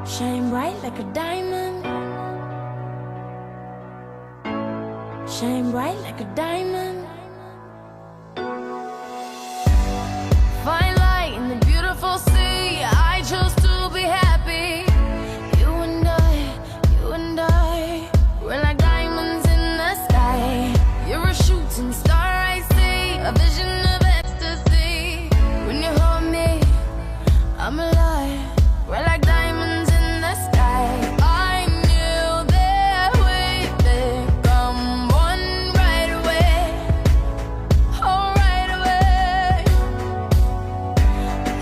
Shine bright like a diamond. Shine bright like a diamond. Find light in the beautiful sea. I chose to be happy. You and I, we're like diamonds in the sky. You're a shooting star, I see, a vision of ecstasy. When you hold me, I'm alive. We're like diamonds in the sky. I knew that we'd become one right away. Oh, right away.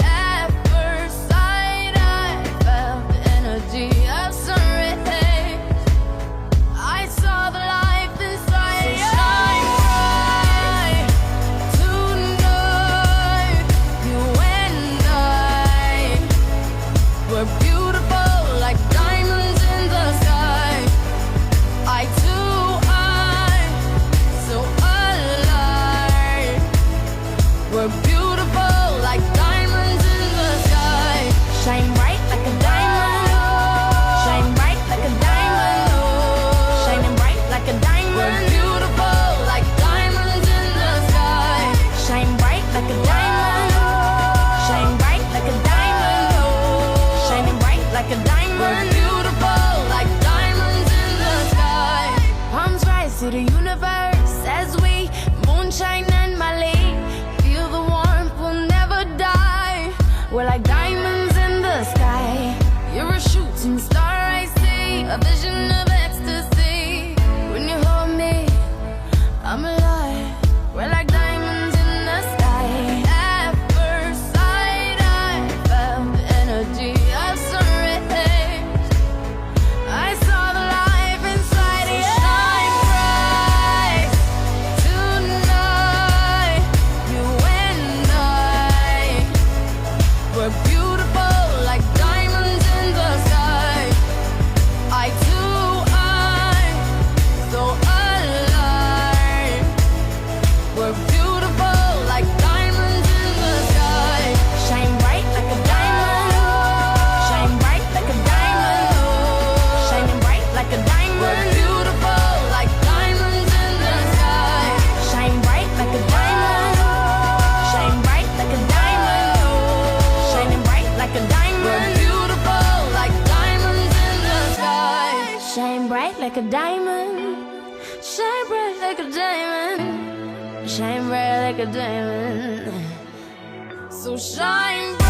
At first sight, I felt the energy of sun rays. I saw the life inside you. Shine bright tonight. You and I, we're beautiful like diamonds in the sky. I too, I'm so alive. We're beautiful like diamonds in the sky. Shine bright like a diamond. Shine bright like a diamond. Shining bright like a diamond. We're beautiful like diamonds in the sky. Shine bright like a diamond. Shine bright like a diamond. Shining bright like a diamond. We're beautiful like diamonds in the sky. Palms rise to the universe as we moonshine and Mali. Feel the warmth, we'll never die. We're like diamonds in the sky. You're a shooting star, I see, a vision of ecstasy. When you hold me, I'm alive. We're like diamonds in the sky. At first sight, I felt the energy of sun rays. I saw the life inside you. Shine bright tonight. You and I, we're beautiful like diamonds in the sky. I too, I'm so alive. We're beautiful like diamonds in the sky. Shine bright like a diamond. Shine bright like a diamond. Shining bright like a diamond. We're beautiful like diamonds in the sky. Shine bright like a diamond. Shine bright like a diamond. Shining bright like a diamond. We're beautiful like diamonds in the sky. Shine bright like a diamond. Shine bright like a diamond. Shine bright like a diamond. So shine bright.